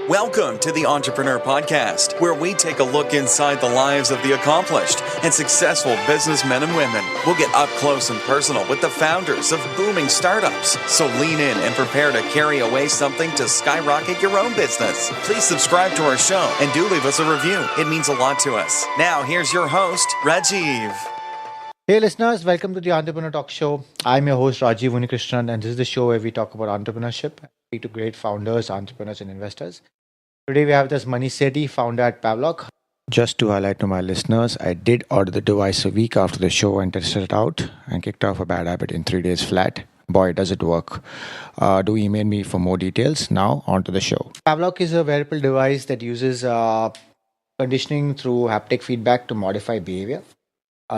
Welcome to the Entrepreneur Podcast, where we take a look inside the lives of the accomplished and successful businessmen and women. We'll get up close and personal with the founders of booming startups. So lean in and prepare to carry away something to skyrocket your own business. Please subscribe to our show and do leave us a review. It means a lot to us. Now, here's your host, Rajiv. Hey listeners, welcome to the Entrepreneur Talk Show. I'm your host Rajiv Unikrishnan, and this is the show where we talk about entrepreneurship, speak to great founders, entrepreneurs, and investors. Today we have this Manish Sethi, founder at Pavlok. Just to highlight to my listeners, I did order the device a week after the show and tested it out and kicked off a bad habit in 3 days flat. Boy, does it work. Do email me for more details. Now, on to the show. Pavlok is a wearable device that uses conditioning through haptic feedback to modify behavior.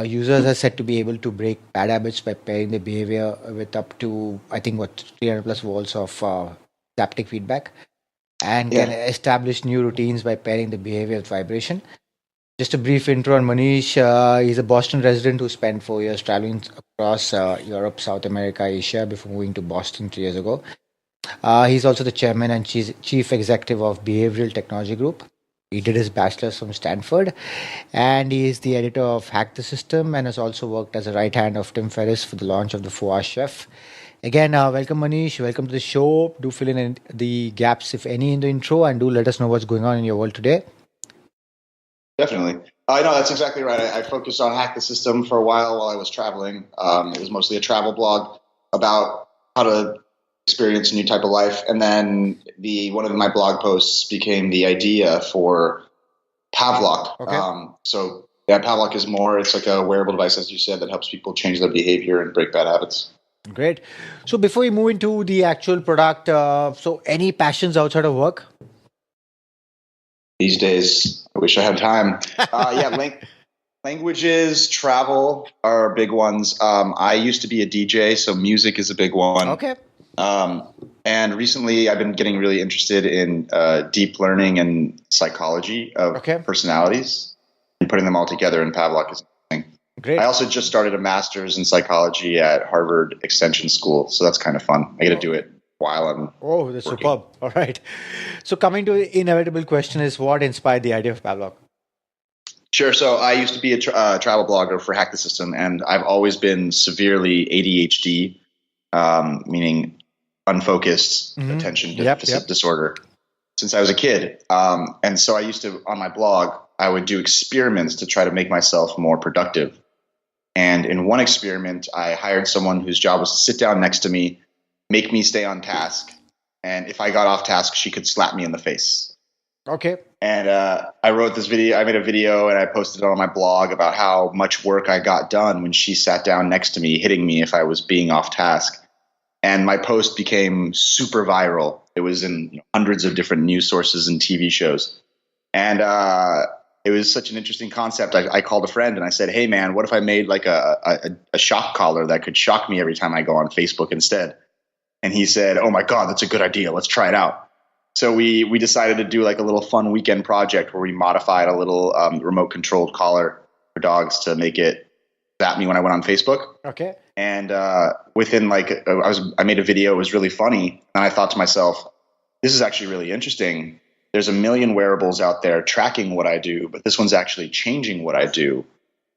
Users are said to be able to break bad habits by pairing the behavior with up to, 300 plus volts of haptic feedback, and can establish new routines by pairing the behavior with vibration. Just a brief intro on Manish. He's a Boston resident who spent 4 years traveling across Europe, South America, Asia before moving to Boston 3 years ago. He's also the chairman and chief executive of Behavioral Technology Group. He did his bachelor's from Stanford, and he is the editor of Hack the System and has also worked as a right hand of Tim Ferriss for the launch of the 4-Hour Chef. Again, welcome Manish, welcome to the show. Do fill in the gaps, if any, in the intro, and do let us know what's going on in your world today. Definitely. I know that's exactly right. I focused on Hack the System for a while I was traveling. It was mostly a travel blog about how to experience a new type of life. And then one of my blog posts became the idea for Pavlok. Okay. Pavlok is it's like a wearable device, as you said, that helps people change their behavior and break bad habits. Great. So before we move into the actual product, so any passions outside of work? These days, I wish I had time. Languages, travel are big ones. I used to be a DJ, so music is a big one. Okay. And recently I've been getting really interested in deep learning and psychology of personalities and putting them all together in Pavlok is amazing. Great. I also just started a master's in psychology at Harvard Extension School, so that's kind of fun. I get to do it while I'm that's working. Superb. All right. So coming to the inevitable question is, what inspired the idea of Pavlok? Sure. So I used to be a travel blogger for Hack the System, and I've always been severely ADHD, meaning unfocused attention deficit disorder, since I was a kid. And so I used to, on my blog, I would do experiments to try to make myself more productive. And in one experiment, I hired someone whose job was to sit down next to me, make me stay on task. And if I got off task, she could slap me in the face. Okay. And I wrote this video. I made a video and I posted it on my blog about how much work I got done when she sat down next to me, hitting me if I was being off task. And my post became super viral. It was in hundreds of different news sources and TV shows. And it was such an interesting concept. I called a friend and I said, hey, man, what if I made like a shock collar that could shock me every time I go on Facebook instead? And he said, oh, my God, that's a good idea. Let's try it out. So we decided to do like a little fun weekend project where we modified a little remote controlled collar for dogs to make it zap me when I went on Facebook. Okay. And within I made a video. It was really funny. And I thought to myself, this is actually really interesting. There's a million wearables out there tracking what I do, but this one's actually changing what I do.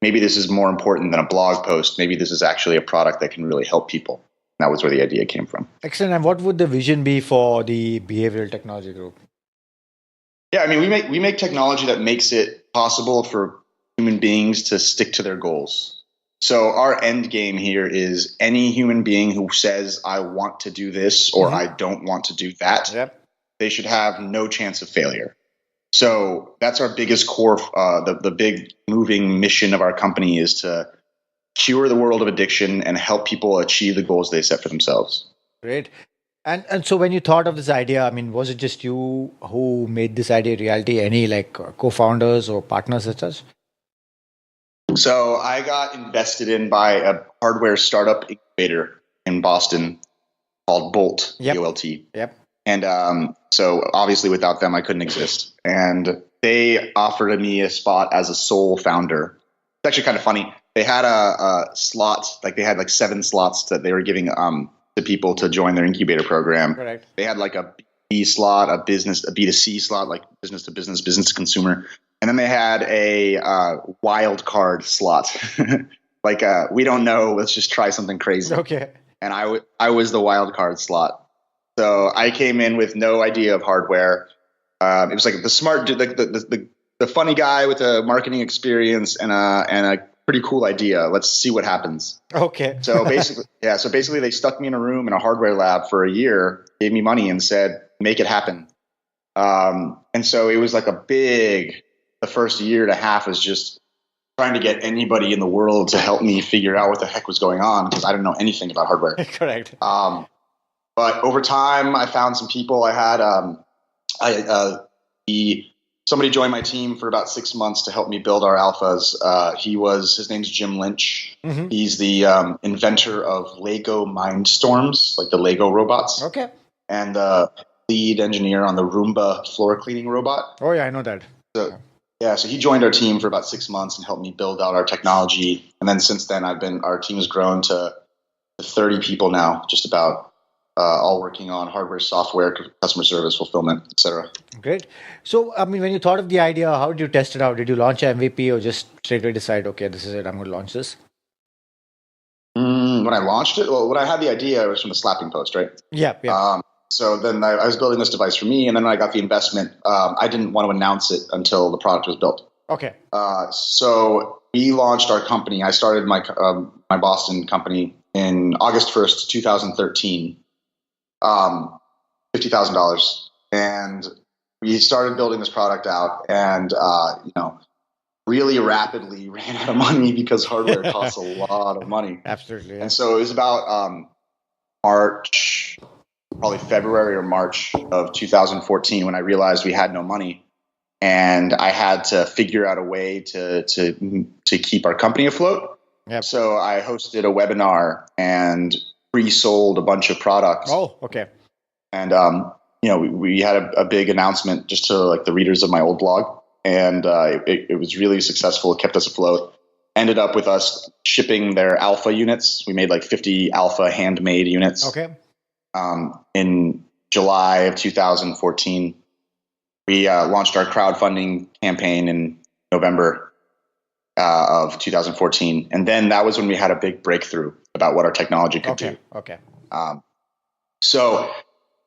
Maybe this is more important than a blog post. Maybe this is actually a product that can really help people. And that was where the idea came from. Excellent. And what would the vision be for the Behavioral Technology Group? Yeah, I mean, we make technology that makes it possible for human beings to stick to their goals. So our end game here is any human being who says, I want to do this or I don't want to do that, they should have no chance of failure. So that's our biggest core. The big moving mission of our company is to cure the world of addiction and help people achieve the goals they set for themselves. Great. And so when you thought of this idea, I mean, was it just you who made this idea reality? Any co-founders or partners such as? So I got invested in by a hardware startup incubator in Boston called Bolt, B-O-L-T. Yep. And so obviously without them, I couldn't exist. And they offered me a spot as a sole founder. It's actually kind of funny. They had a slot, they had 7 slots that they were giving to people to join their incubator program. Correct. They had a B slot, a B2C slot, like business to business, business to consumer. And then they had a wild card slot, like we don't know, let's just try something crazy. Okay. And I was the wild card slot. So I came in with no idea of hardware. It was like the smart, the funny guy with a marketing experience and a pretty cool idea. Let's see what happens. Okay. So basically, they stuck me in a room in a hardware lab for a year, gave me money, and said, "Make it happen." And so it was like the first year and a half was just trying to get anybody in the world to help me figure out what the heck was going on, because I didn't know anything about hardware. Correct. But over time, I found some people. I had somebody joined my team for about 6 months to help me build our alphas. His name's Jim Lynch. Mm-hmm. He's the inventor of Lego Mindstorms, like the Lego robots. Okay. And the lead engineer on the Roomba floor cleaning robot. Oh yeah, I know that. So he joined our team for about 6 months and helped me build out our technology. And then since then, our team has grown to 30 people now, just about. All working on hardware, software, customer service, fulfillment, etc. Great. So, I mean, when you thought of the idea, how did you test it out? Did you launch an MVP or just straight away decide, okay, this is it, I'm going to launch this? When I launched it, when I had the idea, it was from the slapping post, right? Yeah. So then I was building this device for me, and then when I got the investment, I didn't want to announce it until the product was built. Okay. So we launched our company. I started my Boston company in August 1st, 2013. $50,000, and we started building this product out, and really rapidly ran out of money because hardware costs a lot of money. Absolutely. Yeah. And so it was about March, probably February or March of 2014 when I realized we had no money, and I had to figure out a way to keep our company afloat. Yep. So I hosted a webinar and pre-sold a bunch of products. Oh, okay. And we had a big announcement just to like the readers of my old blog, and it was really successful. It kept us afloat. Ended up with us shipping their alpha units. We made like 50 alpha handmade units. Okay. In July of 2014, we launched our crowdfunding campaign in November of 2014, and then that was when we had a big breakthrough about what our technology could do. Okay. So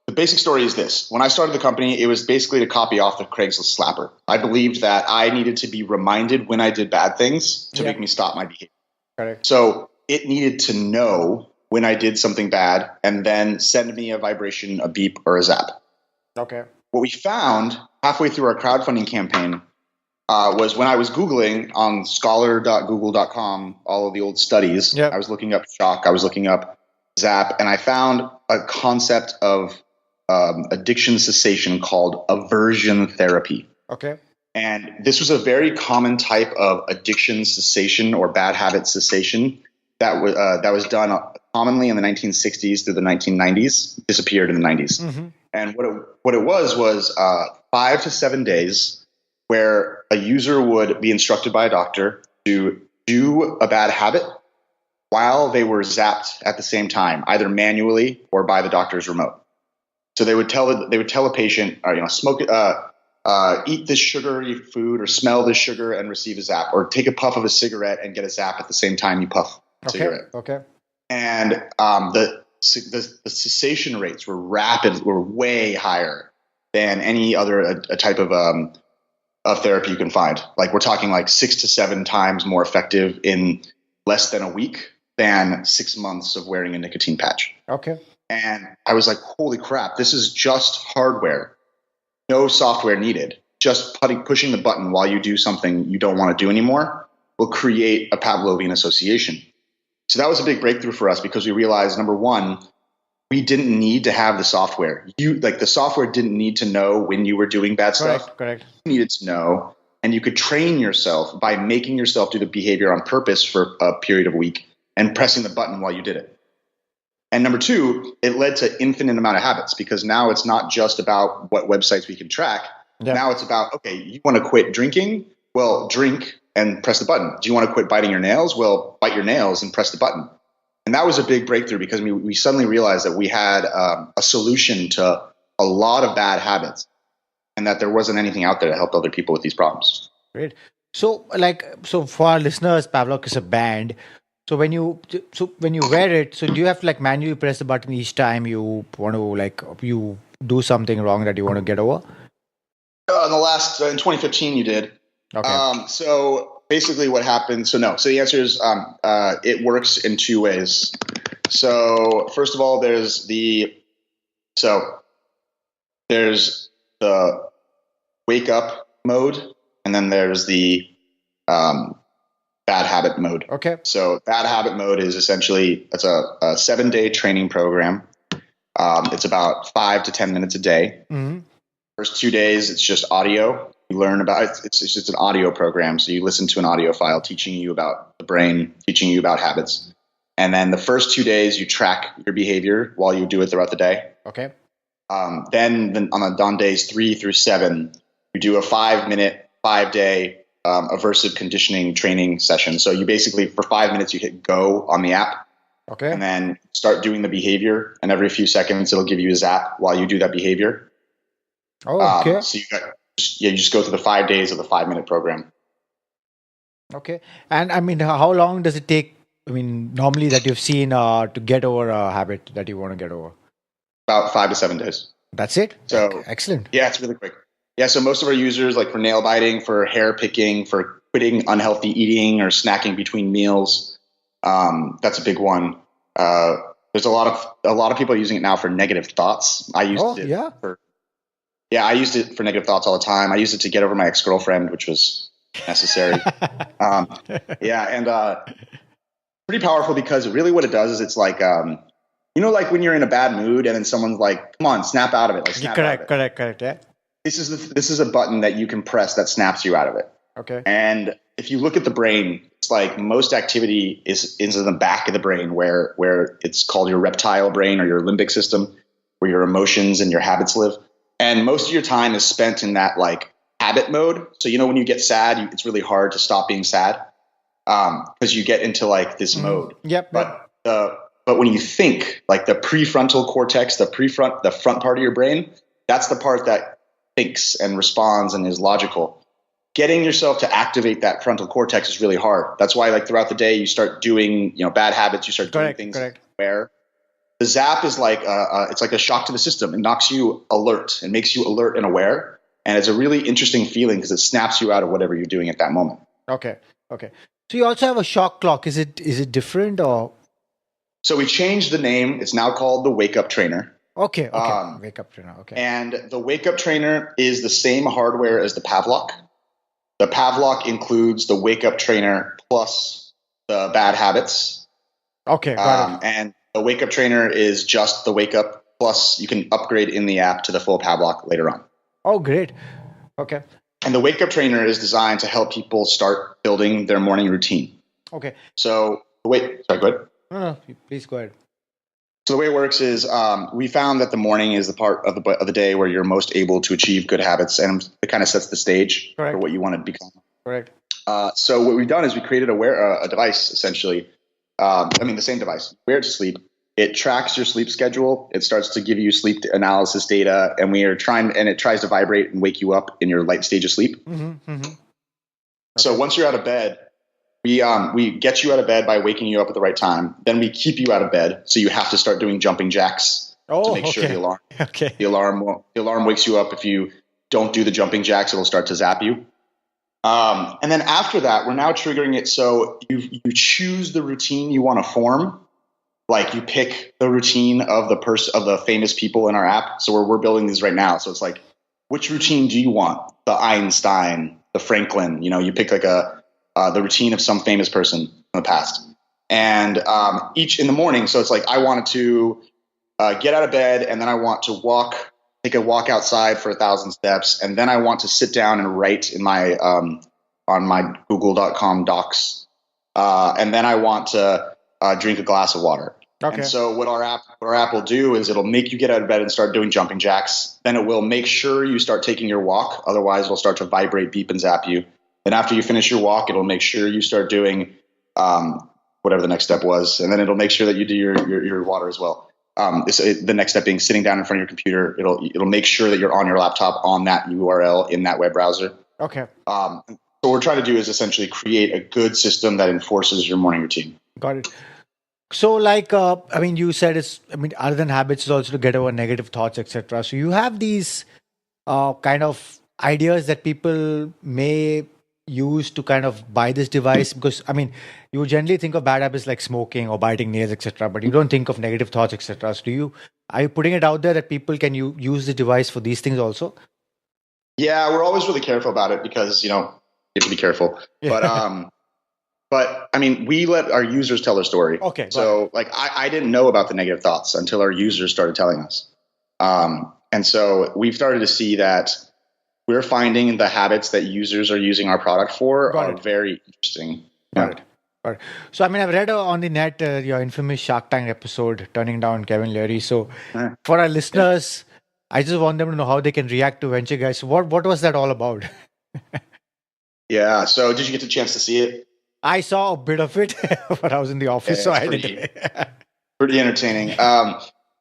the basic story is this. When I started the company, it was basically to copy off the Craigslist slapper. I believed that I needed to be reminded when I did bad things to make me stop my behavior. Correct. So it needed to know when I did something bad and then send me a vibration, a beep, or a zap. Okay. What we found halfway through our crowdfunding campaign was when I was Googling on scholar.google.com, all of the old studies. Yep. I was looking up shock, I was looking up zap, and I found a concept of addiction cessation called aversion therapy. Okay. And this was a very common type of addiction cessation or bad habit cessation that was done commonly in the 1960s through the 1990s, disappeared in the 90s. Mm-hmm. And what it was 5 to 7 days where a user would be instructed by a doctor to do a bad habit while they were zapped at the same time, either manually or by the doctor's remote. So they would tell a patient, smoke, eat this sugary food or smell this sugar and receive a zap, or take a puff of a cigarette and get a zap at the same time you puff a cigarette. Okay. And the cessation rates were way higher than any other type of therapy you can find. Like we're talking like 6 to 7 times more effective in less than a week than 6 months of wearing a nicotine patch. Okay. And I was like, holy crap, this is just hardware. No software needed. Just pushing the button while you do something you don't want to do anymore will create a Pavlovian association. So that was a big breakthrough for us because we realized, number one, we didn't need to have the software. The software didn't need to know when you were doing bad stuff. Correct. You needed to know. And you could train yourself by making yourself do the behavior on purpose for a period of a week and pressing the button while you did it. And number two, it led to infinite amount of habits because now it's not just about what websites we can track. Yeah. Now it's about, okay, you want to quit drinking? Well, drink and press the button. Do you want to quit biting your nails? Well, bite your nails and press the button. And that was a big breakthrough because we suddenly realized that we had a solution to a lot of bad habits, and that there wasn't anything out there to help other people with these problems. Great. So, so for our listeners, Pavlok is a band. So when you wear it, so do you have to like manually press the button each time you want to like you do something wrong that you want to get over? In 2015, you did. Okay. So basically, what happened? So the answer is it works in two ways. So first of all, there's the wake up mode, and then there's the bad habit mode. Okay. So bad habit mode is essentially it's a 7-day training program. It's about 5 to 10 minutes a day. Mm-hmm. First 2 days, it's just audio. You learn about it's just an audio program. So you listen to an audio file teaching you about the brain, teaching you about habits. And then the first 2 days, you track your behavior while you do it throughout the day. Okay. Then on days 3 through 7, you do a 5-minute, 5-day aversive conditioning training session. So you basically, for 5 minutes, you hit go on the app. Okay. And then start doing the behavior. And every few seconds, it'll give you a zap while you do that behavior. Oh, okay. So you just go through the 5 days of the 5-minute program. Okay. And I mean, how long does it take? I mean, normally that you've seen to get over a habit that you want to get over? About 5 to 7 days. That's it? So excellent. Yeah, it's really quick. Yeah, so most of our users, like for nail biting, for hair picking, for quitting unhealthy eating or snacking between meals, that's a big one. There's a lot of people using it now for negative thoughts. I used it for negative thoughts all the time. I used it to get over my ex-girlfriend, which was necessary. Pretty powerful because really what it does is it's like, like when you're in a bad mood and then someone's like, come on, snap out of it. Like, snap out of it. Correct. Yeah. This is a button that you can press that snaps you out of it. Okay. And if you look at the brain, it's like most activity is in the back of the brain where it's called your reptile brain or your limbic system, where your emotions and your habits live. And most of your time is spent in that like habit mode. So, when you get sad, it's really hard to stop being sad because you get into like this mode. Yep. But when you think, like the prefrontal cortex, the front part of your brain, that's the part that thinks and responds and is logical. Getting yourself to activate that frontal cortex is really hard. That's why, like throughout the day, you start doing, bad habits. You start doing things where the zap is like it's like a shock to the system. It knocks you alert and makes you alert and aware. And it's a really interesting feeling because it snaps you out of whatever you're doing at that moment. Okay. So you also have a shock clock. Is it different or? So we changed the name. It's now called the Wake Up Trainer. Okay. Wake Up Trainer. Okay. And the Wake Up Trainer is the same hardware as the Pavlok. The Pavlok includes the Wake Up Trainer plus the bad habits. Okay, got it. And the Wake Up Trainer is just the Wake Up plus you can upgrade in the app to the full Pavlok later on. Oh, great. Okay. And the Wake Up Trainer is designed to help people start building their morning routine. Okay. So go ahead. No, please go ahead. So the way it works is we found that the morning is the part of the day where you're most able to achieve good habits, and it kind of sets the stage for what you want to become. Correct. So what we've done is we created a device, essentially. The same device. Wear it to sleep. It tracks your sleep schedule. It starts to give you sleep analysis data, and it tries to vibrate and wake you up in your light stage of sleep. Mm-hmm. Okay. So once you're out of bed, we get you out of bed by waking you up at the right time. Then we keep you out of bed, so you have to start doing jumping jacks to make sure the alarm. Okay. The alarm wakes you up. If you don't do the jumping jacks, it'll start to zap you. And then after that, we're now triggering it. So you choose the routine you want to form. Like you pick the routine of the famous people in our app. So we're building these right now. So it's like, which routine do you want? The Einstein, the Franklin. You pick like the routine of some famous person in the past. And each in the morning. So it's like I wanted to get out of bed, and then I want to take a walk outside for 1,000 steps, and then I want to sit down and write in my on my Google.com docs, and then I want to drink a glass of water. Okay. And so what our app will do is it'll make you get out of bed and start doing jumping jacks. Then it will make sure you start taking your walk. Otherwise, it'll start to vibrate, beep, and zap you. Then after you finish your walk, it'll make sure you start doing whatever the next step was, and then it'll make sure that you do your water as well. the next step being sitting down in front of your computer. It'll make sure that you're on your laptop on that URL in that web browser. Okay. So what we're trying to do is essentially create a good system that enforces your morning routine. Got it. So, like, you said other than habits, is also to get over negative thoughts, etc. So, you have these kind of ideas that people may use to kind of buy this device because, you generally think of bad habits like smoking or biting nails, etc. But you don't think of negative thoughts, etc. So, are you putting it out there that people can use the device for these things also? Yeah, we're always really careful about it because, you have to be careful. But we let our users tell their story. Okay. So I didn't know about the negative thoughts until our users started telling us. And so we've started to see that we're finding the habits that users are using our product for are very interesting. Got it. So, I've read on the net your infamous Shark Tank episode, Turning Down Kevin Leary. So, for our listeners, I just want them to know how they can react to venture guys. What was that all about? Yeah. So, did you get the chance to see it? I saw a bit of it, but I was in the office, so I didn't. Pretty entertaining. So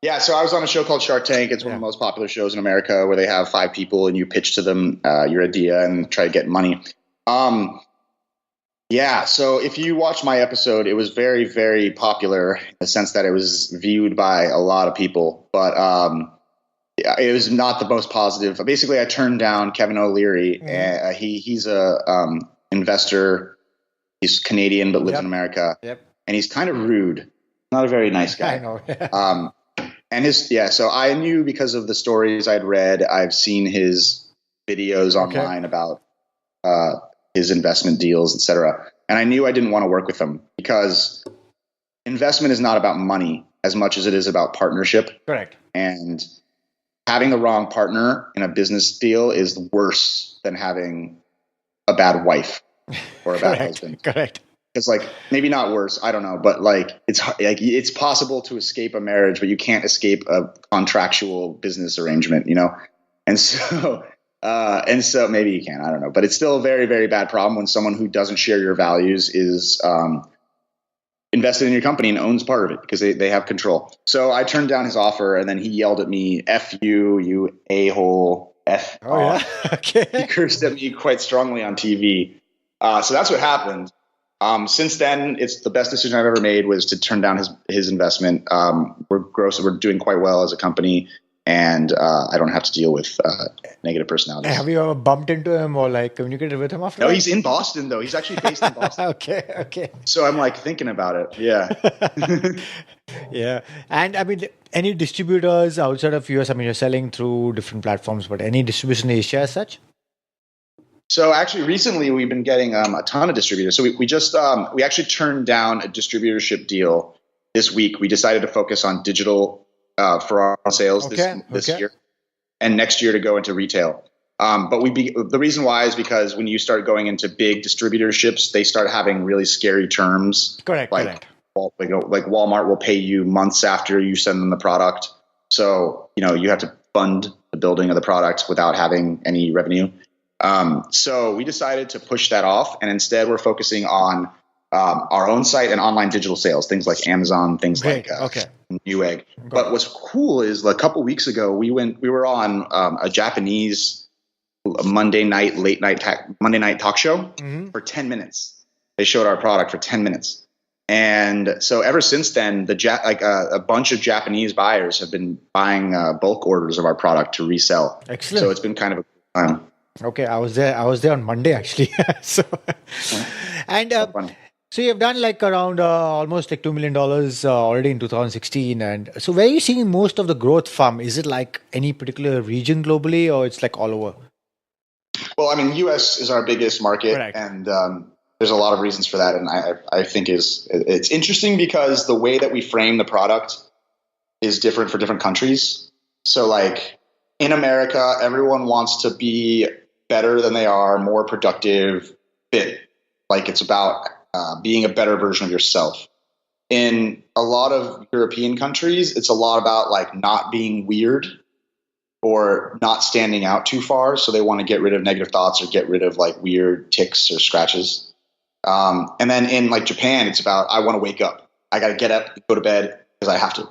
I was on a show called Shark Tank. It's one of the most popular shows in America where they have 5 people and you pitch to them your idea and try to get money. So if you watch my episode, it was very, very popular in the sense that it was viewed by a lot of people, but it was not the most positive. Basically, I turned down Kevin O'Leary. He's a investor. He's Canadian but lives in America. Yep. And he's kind of rude. Not a very nice guy. I know. So I knew because of the stories I'd read, I've seen his videos online about his investment deals, etc. And I knew I didn't want to work with him because investment is not about money as much as it is about partnership. Correct. And having the wrong partner in a business deal is worse than having a bad wife or a bad husband. Correct. Because maybe not worse, I don't know, but it's possible to escape a marriage, but you can't escape a contractual business arrangement, And so maybe you can, I don't know, but it's still a very, very bad problem when someone who doesn't share your values is invested in your company and owns part of it because they have control. So I turned down his offer and then he yelled at me, F you, you a-hole, F. Oh, yeah? Okay. He cursed at me quite strongly on TV. So that's what happened. Since then, it's the best decision I've ever made was to turn down his investment. We're doing quite well as a company, and I don't have to deal with negative personalities. Have you ever bumped into him or communicated with him after? No, he's in Boston though. He's actually based in Boston. Okay. So I'm thinking about it. Yeah. Yeah. And any distributors outside of US? You're selling through different platforms, but any distribution in Asia as such? So actually, recently we've been getting a ton of distributors. So we actually turned down a distributorship deal this week. We decided to focus on digital for our sales this year, and next year to go into retail. But the reason why is because when you start going into big distributorships, they start having really scary terms. Correct. Walmart will pay you months after you send them the product. So you have to fund the building of the product without having any revenue. So we decided to push that off, and instead we're focusing on our own site and online digital sales, things like Amazon, things like Newegg. But what's cool is a couple weeks ago we were on a Japanese Monday night talk show for 10 minutes. They showed our product for 10 minutes. And so ever since then, a bunch of Japanese buyers have been buying bulk orders of our product to resell. Excellent. So it's been kind of a cool time. Okay, I was there on Monday actually. So you've done around almost $2 million already in 2016. And so where are you seeing most of the growth from? Is it any particular region globally, or it's all over? Well, US is our biggest market. Correct. And there's a lot of reasons for that. And I think it's interesting because the way that we frame the product is different for different countries. So in America, everyone wants to be better than they are, more productive, fit. It's about being a better version of yourself. In a lot of European countries, it's a lot about not being weird or not standing out too far. So they want to get rid of negative thoughts or get rid of weird tics or scratches. And then in Japan, it's about, I want to wake up. I got to get up, go to bed because I have to.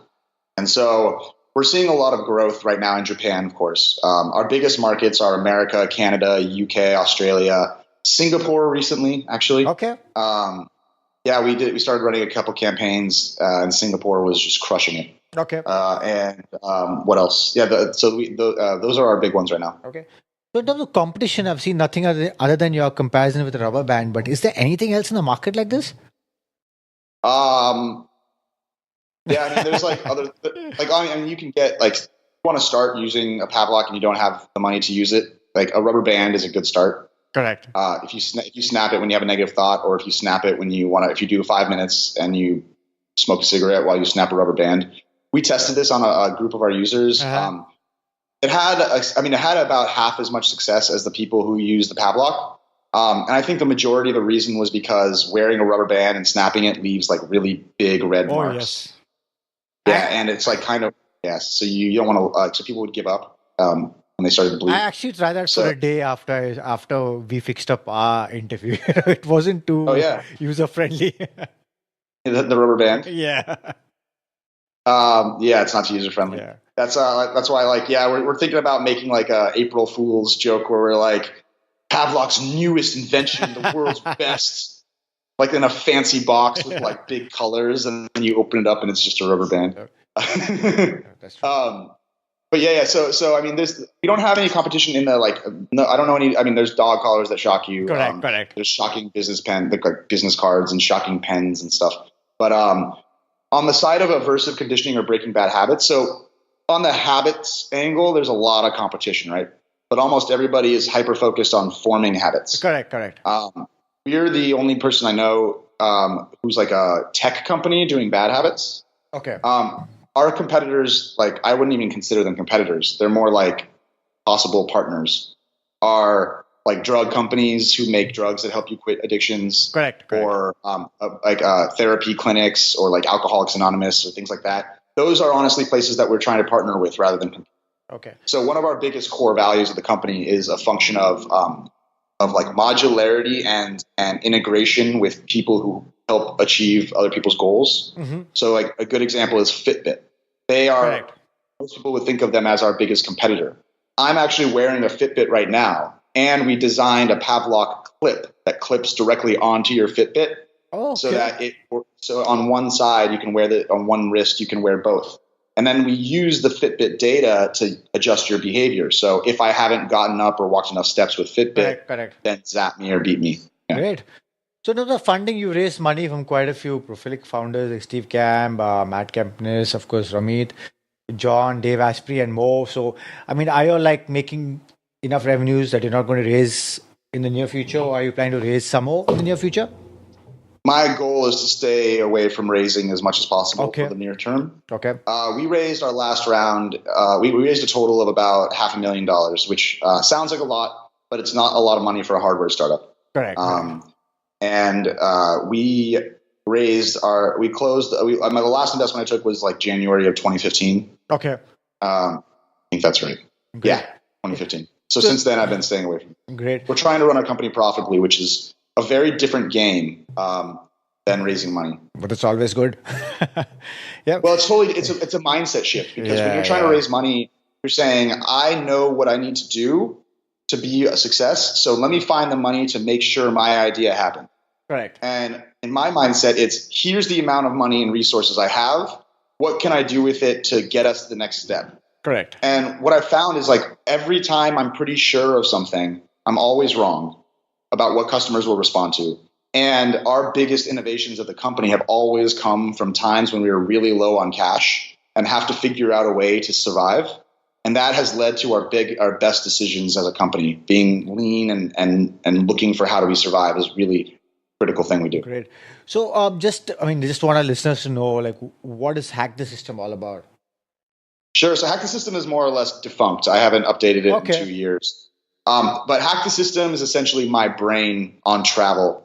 And so we're seeing a lot of growth right now in Japan, of course. Our biggest markets are America, Canada, UK, Australia, Singapore recently, actually. Okay. Yeah, we started running a couple campaigns, and Singapore was just crushing it. Okay. And what else? Yeah, those are our big ones right now. Okay. So in terms of competition, I've seen nothing other than your comparison with the rubber band. But is there anything else in the market like this? Yeah, I mean, there's like other, like, I mean, you can get, like, if you want to start using a Pavlok and you don't have the money to use it, like a rubber band is a good start. Correct. If you snap it when you have a negative thought, or if you snap it when you want to, if you do 5 minutes and you smoke a cigarette while you snap a rubber band. We tested this on a group of our users. Uh-huh. It had about half as much success as the people who use the Pavlok. And I think the majority of the reason was because wearing a rubber band and snapping it leaves like really big red marks. Yes. Yeah, and it's like kind of, yes. So you don't want to. So people would give up when they started to bleed. I actually tried that for a day after we fixed up our interview. It wasn't too user friendly. The rubber band. Yeah. Yeah, it's not too user friendly. Yeah. That's why, like, yeah, we're thinking about making like a April Fool's joke where we're like, Pavlok's newest invention, the world's best, like in a fancy box with like big colors, and then you open it up and it's just a rubber band. That's true. But yeah. So I mean, we don't have any competition in the, like, no, I don't know any. I mean, there's dog collars that shock you. Correct. There's shocking like business cards and shocking pens and stuff. But on the side of aversive conditioning or breaking bad habits, so on the habits angle, there's a lot of competition, right? But almost everybody is hyper focused on forming habits. Correct. We're the only person I know who's like a tech company doing bad habits. Okay. Our competitors, like, I wouldn't even consider them competitors. They're more like possible partners. Are like drug companies who make drugs that help you quit addictions. Correct. Or therapy clinics, or like Alcoholics Anonymous or things like that. Those are honestly places that we're trying to partner with rather than compete. Okay. So one of our biggest core values of the company is a function of like modularity and integration with people who help achieve other people's goals. Mm-hmm. So like a good example is Fitbit. They are, Correct. Most people would think of them as our biggest competitor. I'm actually wearing a Fitbit right now, and we designed a Pavlok clip that clips directly onto your Fitbit. Oh, okay. So that so on one side you can wear on one wrist you can wear both. And then we use the Fitbit data to adjust your behavior. So if I haven't gotten up or walked enough steps with Fitbit, correct. then zap me or beat me. Yeah. Great. So in terms of funding, you raised money from quite a few prolific founders like Steve Camp, Matt Kempnis, of course, Ramit, John, Dave Asprey, and more. So, I mean, are you like making enough revenues that you're not going to raise in the near future, or are you planning to raise some more in the near future? My goal is to stay away from raising as much as possible for the near term. Okay. We raised our last round. We raised a total of about $500,000, which sounds like a lot, but it's not a lot of money for a hardware startup. Correct. And we raised the last investment I took was like January of 2015. Okay. I think that's right. Great. Yeah, 2015. So since then, I've been staying away from it. Great. We're trying to run our company profitably, which is a very different game than raising money. But it's always good. Yeah. Well, it's a mindset shift, because when you're trying to raise money, you're saying, I know what I need to do to be a success. So let me find the money to make sure my idea happens. Correct. And in my mindset, it's here's the amount of money and resources I have. What can I do with it to get us to the next step? Correct. And what I found is, like, every time I'm pretty sure of something, I'm always wrong about what customers will respond to. And our biggest innovations of the company have always come from times when we were really low on cash and have to figure out a way to survive. And that has led to our best decisions as a company. Being lean and looking for how do we survive is really a critical thing we do. Great. So just want our listeners to know, like, what is Hack the System all about? Sure. So Hack the System is more or less defunct. I haven't updated it in 2 years. But Hack the System is essentially my brain on travel.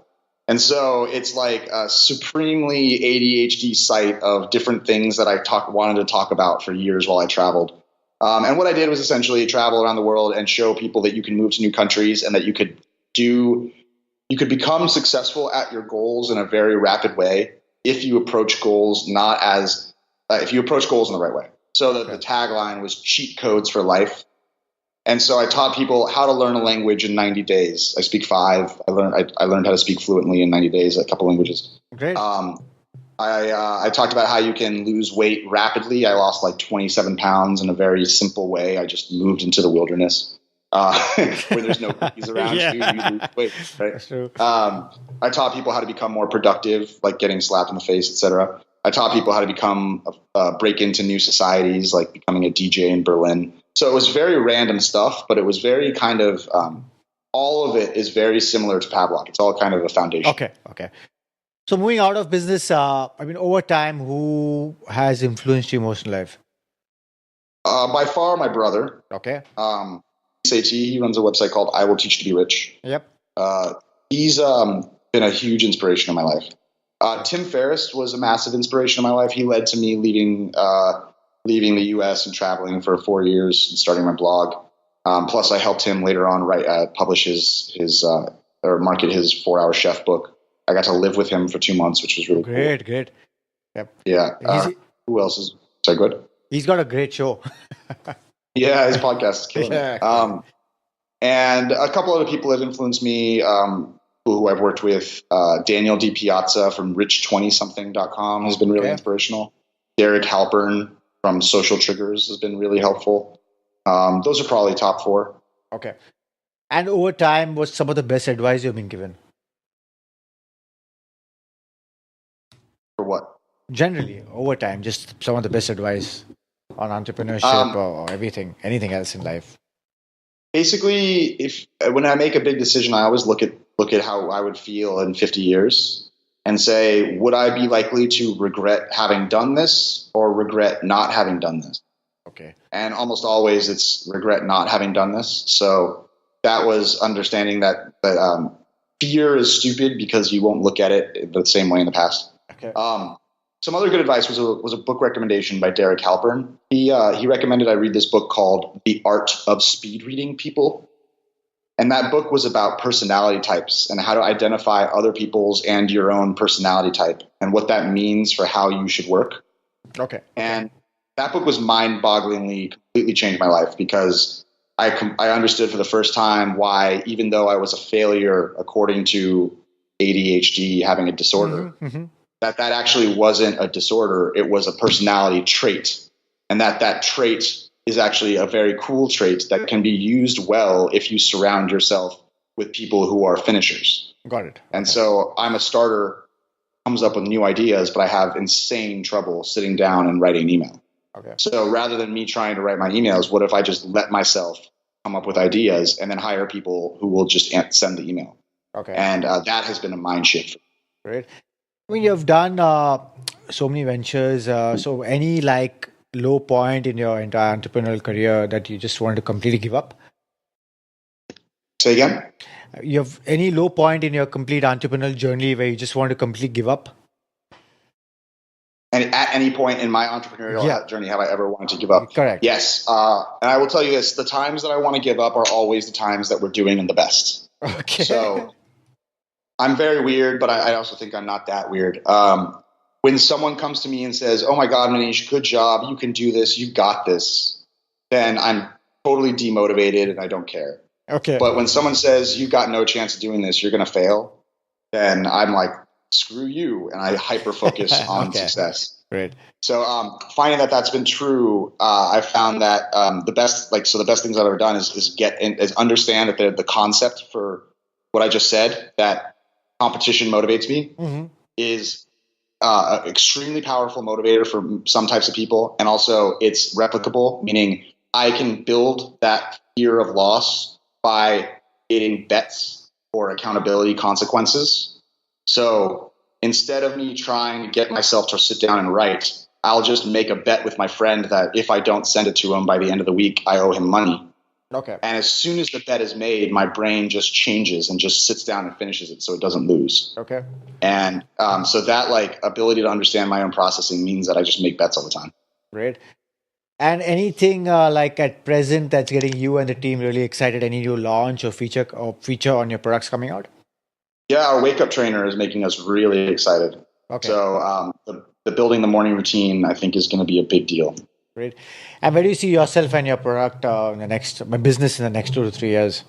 And so it's like a supremely ADHD site of different things that I wanted to talk about for years while I traveled. And what I did was essentially travel around the world and show people that you can move to new countries and that you could become successful at your goals in a very rapid way if you approach goals not as if you approach goals in the right way. So the tagline was cheat codes for life. And so I taught people how to learn a language in 90 days. I speak 5. I learned how to speak fluently in 90 days, a couple languages. Great. I talked about how you can lose weight rapidly. I lost like 27 pounds in a very simple way. I just moved into the wilderness where there's no cookies around. Yeah. You lose weight, right? That's true. I taught people how to become more productive, like getting slapped in the face, etc. I taught people how to break into new societies, like becoming a DJ in Berlin. So it was very random stuff, but it was very kind of all of it is very similar to Pavlok. It's all kind of a foundation. Okay. So moving out of business, over time, who has influenced your emotional life? By far, my brother. Okay. Seiji, he runs a website called I Will Teach You to Be Rich. Yep. He's been a huge inspiration in my life. Tim Ferriss was a massive inspiration in my life. He led to me leaving the U.S. and traveling for 4 years and starting my blog. Plus, I helped him later on publish or market his 4-Hour Chef book. I got to live with him for 2 months, which was really cool. Great. Yep. Yeah. Who else is? Sorry, good. He's got a great show. Yeah, his podcast is killing Yeah. it. And a couple other people have influenced me. Who I've worked with, Daniel D. Piazza from rich20something.com has been really inspirational. Derek Halpern from Social Triggers has been really helpful. Those are probably top 4. Okay. And over time, what's some of the best advice you've been given? For what? Generally, over time, just some of the best advice on entrepreneurship or anything else in life. Basically, when I make a big decision, I always look at how I would feel in 50 years and say, would I be likely to regret having done this or regret not having done this? Okay. And almost always it's regret not having done this. So that was understanding that fear is stupid because you won't look at it the same way in the past. Okay. Some other good advice was a book recommendation by Derek Halpern. He recommended I read this book called The Art of Speed Reading People. And that book was about personality types and how to identify other people's and your own personality type and what that means for how you should work. Okay. And that book was mind-bogglingly, completely changed my life because I understood for the first time why, even though I was a failure according to ADHD, having a disorder, that actually wasn't a disorder. It was a personality trait. And that trait is actually a very cool trait that can be used well if you surround yourself with people who are finishers. Got it. And so I'm a starter, comes up with new ideas, but I have insane trouble sitting down and writing an email. Okay. So rather than me trying to write my emails, what if I just let myself come up with ideas and then hire people who will just send the email? Okay. And that has been a mind shift. Great. I mean, you've done so many ventures. So any low point in your entire entrepreneurial career that you just wanted to completely give up? Say again? You have any low point in your complete entrepreneurial journey where you just want to completely give up? And at any point in my entrepreneurial journey, have I ever wanted to give up? Correct. Yes. And I will tell you this, the times that I want to give up are always the times that we're doing the best. Okay. So I'm very weird, but I also think I'm not that weird. When someone comes to me and says, oh my God, Manish, good job. You can do this. You've got this. Then I'm totally demotivated and I don't care. Okay. But when someone says you've got no chance of doing this, you're going to fail, then I'm like, screw you. And I hyper focus on success. Great. So finding that that's been true, I found that the best things I've ever done is understand that the concept for what I just said, that competition motivates me, is an extremely powerful motivator for some types of people. And also it's replicable, meaning I can build that fear of loss by creating bets or accountability consequences. So instead of me trying to get myself to sit down and write, I'll just make a bet with my friend that if I don't send it to him by the end of the week, I owe him money. Okay. And as soon as the bet is made, my brain just changes and just sits down and finishes it so it doesn't lose. Okay. And so that ability to understand my own processing means that I just make bets all the time. Great. And anything at present that's getting you and the team really excited? Any new launch or feature on your products coming out? Yeah, our wake up trainer is making us really excited. Okay. So the building the morning routine, I think, is going to be a big deal. Great. And where do you see yourself and your product in the next business in the next 2 to 3 years?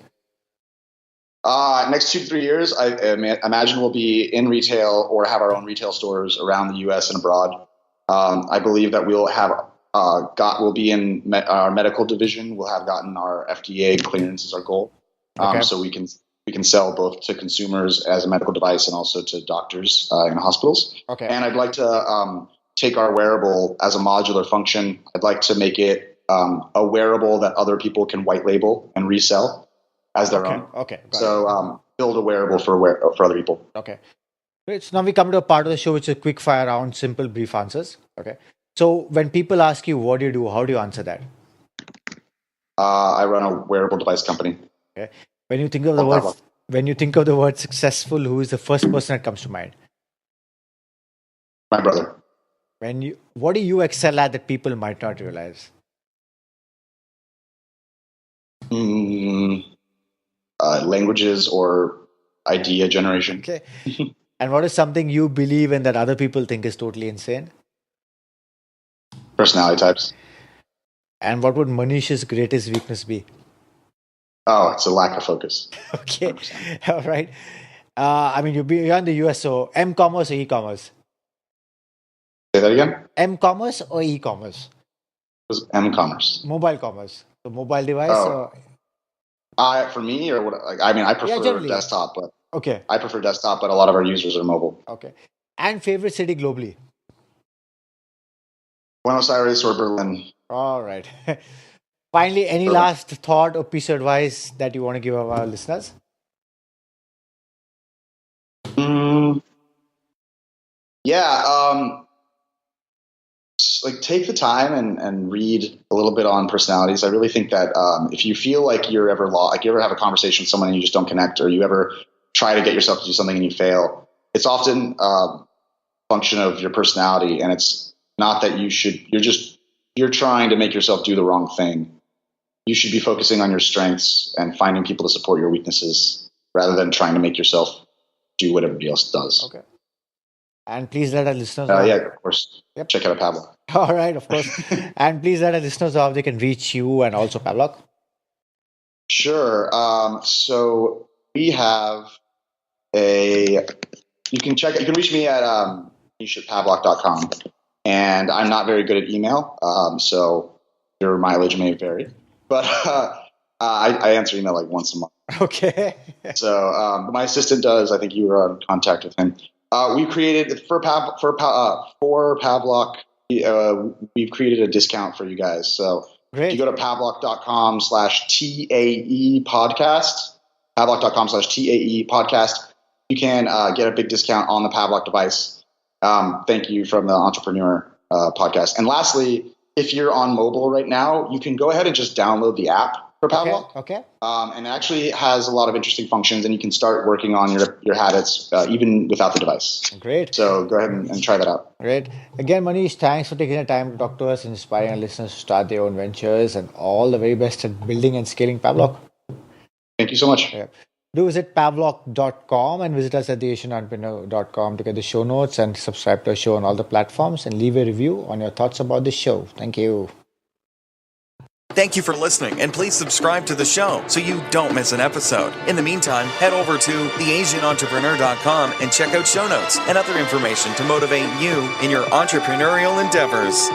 Next 2 to 3 years, I imagine we'll be in retail or have our own retail stores around the U.S. and abroad. I believe that we'll have we'll be in our medical division. We'll have gotten our FDA clearance is our goal. So we can sell both to consumers as a medical device and also to doctors in hospitals. Okay. And I'd like to take our wearable as a modular function. I'd like to make it a wearable that other people can white label and resell as their own. Okay. So build a wearable for other people. Okay. Great. So now we come to a part of the show which is a quick fire round, simple, brief answers. Okay. So when people ask you what do you do, how do you answer that? I run a wearable device company. Okay. When you think of the word successful, who is the first person that comes to mind? My brother. What do you excel at that people might not realize? Languages or idea generation. Okay. And what is something you believe in that other people think is totally insane? Personality types. And what would Manish's greatest weakness be? Oh, it's a lack of focus. Okay. 100%. All right. I mean, you're in the US, so M-commerce or e-commerce? Say that again? M-commerce or e-commerce? It was M-commerce. Mobile commerce. So mobile device or... For me, or what? I prefer desktop, but okay. I prefer desktop, but a lot of our users are mobile. Okay. And favorite city globally? Buenos Aires or Berlin. All right. Finally, any last thought or piece of advice that you want to give our listeners? Take the time and read a little bit on personalities. I really think that if you feel like you're ever you ever have a conversation with someone and you just don't connect, or you ever try to get yourself to do something and you fail, it's often a function of your personality, and it's not that you're trying to make yourself do the wrong thing. You should be focusing on your strengths and finding people to support your weaknesses rather than trying to make yourself do what everybody else does. Okay. And please let our listeners know. Yeah, of course. Yep. Check out Pavlok. All right, of course. And please let our listeners know how they can reach you and also Pavlok. Sure. So we have you can reach me at Pavlok.com. And I'm not very good at email, so your mileage may vary. But I answer email like once a month. Okay. So my assistant does. I think you were in contact with him. We created for Pavlok. We've created a discount for you guys. So great. If you go to Pavlok.com/TAE podcast, Pavlok.com/TAE podcast, you can get a big discount on the Pavlok device. Thank you from the Entrepreneur podcast. And lastly, if you're on mobile right now, you can go ahead and just download the app for Pavlok. Okay. And it actually has a lot of interesting functions, and you can start working on your habits even without the device. Great. So go ahead and try that out. Great. Again, Manish, thanks for taking the time to talk to us and inspiring our listeners to start their own ventures, and all the very best at building and scaling Pavlok. Thank you so much. Yeah. Do visit Pavlok.com and visit us at theasianentrepreneur.com to get the show notes and subscribe to our show on all the platforms, and leave a review on your thoughts about the show. Thank you. Thank you for listening, and please subscribe to the show so you don't miss an episode. In the meantime, head over to theasianentrepreneur.com and check out show notes and other information to motivate you in your entrepreneurial endeavors.